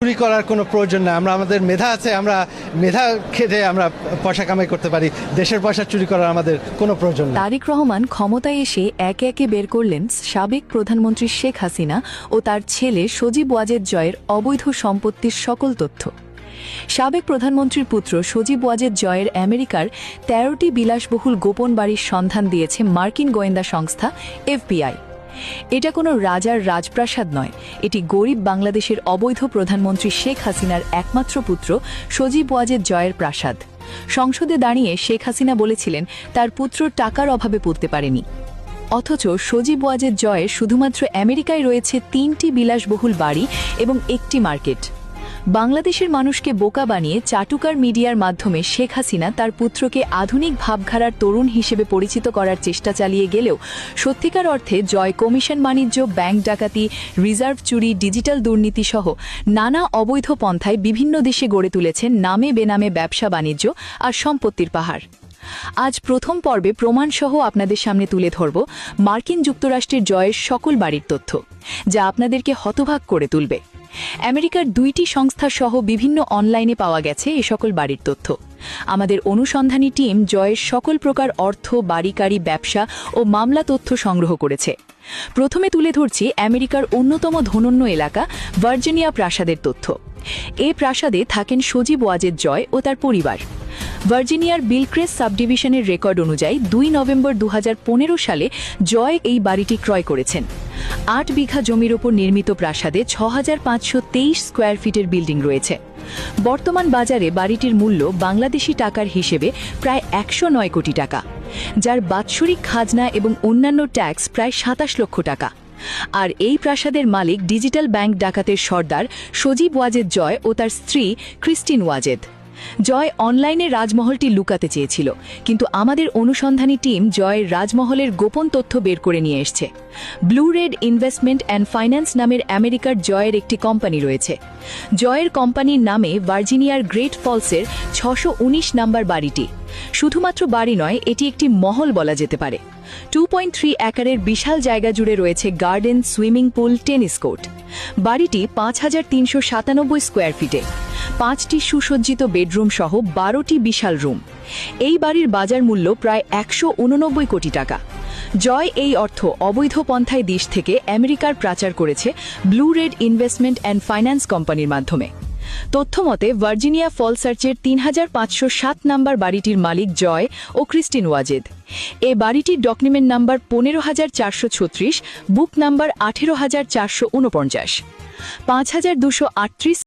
চুরি করার কোনো প্রয়োজন নেই। আমাদের মেধা আছে, আমরা মেধা খেটে আমরা পয়সা কামাই করতে পারি। দেশের পয়সা চুরি করার আমাদের কোনো প্রয়োজন নেই। তারেক রহমান ক্ষমতায় এসে একে একে বের করলেন সাবেক প্রধানমন্ত্রী শেখ হাসিনা ও তার ছেলে সজীব ওয়াজেদ জয়ের অবৈধ সম্পত্তির সকল তথ্য। সাবেক প্রধানমন্ত্রীর পুত্র সজীব ওয়াজেদ জয়ের আমেরিকার ১৩টি বিলাসবহুল গোপন বাড়ির সন্ধান দিয়েছে মার্কিন গোয়েন্দা সংস্থা FBI। এটা কোনো রাজার রাজপ্রাসাদ নয়, এটি গরিব বাংলাদেশের অবৈধ প্রধানমন্ত্রী শেখ হাসিনার একমাত্র পুত্র সজীব ওয়াজেদ জয়ের প্রাসাদ। সংসদে দাঁড়িয়ে শেখ হাসিনা বলেছিলেন তার পুত্র টাকার অভাবে পড়তে পারেনি। অথচ সজীব ওয়াজেদ জয়ের শুধুমাত্র আমেরিকায় রয়েছে ৩টি বিলাসবহুল বাড়ি এবং একটি মার্কেট। বাংলাদেশের মানুষকে বোকা বানিয়ে চাটুকার মিডিয়ার মাধ্যমে শেখ হাসিনা তার পুত্রকে আধুনিক ভাবধারার তরুণ হিসেবে পরিচিত করার চেষ্টা চালিয়ে গেলেও সত্যিকার অর্থে জয় কমিশন বাণিজ্য, ব্যাংক ডাকাতি, রিজার্ভ চুরি, ডিজিটাল দুর্নীতি সহ নানা অবৈধ পন্থায় বিভিন্ন দেশে গড়ে তুলেছেন নামে বেনামে ব্যবসা বাণিজ্য আর সম্পত্তির পাহাড়। আজ প্রথম পর্বে প্রমাণসহ আপনাদের সামনে তুলে ধরব মার্কিন যুক্তরাষ্ট্রের জয়ের সকল বাড়ির তথ্য, যা আপনাদেরকে হতবাক করে তুলবে। আমেরিকার ২টি সংস্থা সহ বিভিন্ন অনলাইনে পাওয়া গেছে এ সকল বাড়ির তথ্য। আমাদের অনুসন্ধানী টিম জয়ের সকল প্রকার অর্থ, বাড়িকারি, ব্যবসা ও মামলা তথ্য সংগ্রহ করেছে। প্রথমে তুলে ধরছি আমেরিকার অন্যতম ধনন্য এলাকা ভার্জিনিয়া প্রাসাদের তথ্য। এ প্রাসাদে থাকেন সজীব ওয়াজেদ জয় ও তার পরিবার। ভার্জিনিয়ার বিলক্রেস্ট সাবডিভিশনের রেকর্ড অনুযায়ী ২ নভেম্বর ২০১৫ সালে জয় এই বাড়িটি ক্রয় করেছেন। ৮ বিঘা জমির ওপর নির্মিত প্রাসাদে ৬৫২৩ স্কোয়ার ফিটের বিল্ডিং রয়েছে। বর্তমান বাজারে বাড়িটির মূল্য বাংলাদেশি টাকার হিসেবে প্রায় ১০৯ কোটি টাকা, যার বাৎসরিক খাজনা এবং অন্যান্য ট্যাক্স প্রায় ২৭ লক্ষ টাকা। আর এই প্রাসাদের মালিক ডিজিটাল ব্যাংক ডাকাতের সর্দার সজীব ওয়াজেদ জয় ও তার স্ত্রী ক্রিস্টিন ওয়াজেদ। জয় অনলাইনে রাজমহলটি লুকাতে চেয়েছিল, কিন্তু আমাদের অনুসন্ধানী টিম জয়ের রাজমহলের গোপন তথ্য বের করে নিয়ে এসছে। Blue red investment and finance নামের আমেরিকার জয়ের একটি কোম্পানি রয়েছে। জয়ের কোম্পানির নামে ভার্জিনিয়ার গ্রেট ফলসের ৬১৯ নম্বর বাড়িটি শুধুমাত্র বাড়ি নয়, এটি একটি মহল বলা যেতে পারে। 2.3 একরের বিশাল জায়গা জুড়ে রয়েছে garden, swimming pool, tennis court. বাড়িটি ৫৩৯৭ স্কোয়ার ফিটে, 5টি সুসজ্জিত বেডরুম সহ 12টি বিশাল রুম। এই বাড়ির বাজার মূল্য প্রায় ১৮৯ কোটি টাকা। জয় এই অর্থ অবৈধ পন্থায় দেশ থেকে আমেরিকার পাচার করেছে blue red investment and finance কোম্পানির মাধ্যমে। তথ্যমতে ভার্জিনিয়া ফলসার্চের ৩৫০৭ নম্বর বাড়িটির মালিক জয় ও ক্রিস্টিন ওয়াজেদ। এ বাড়িটির ডকুমেন্ট নাম্বার ১৫৪৩৬, বুক নাম্বার ১৮৪৪৯, ৫২৩৮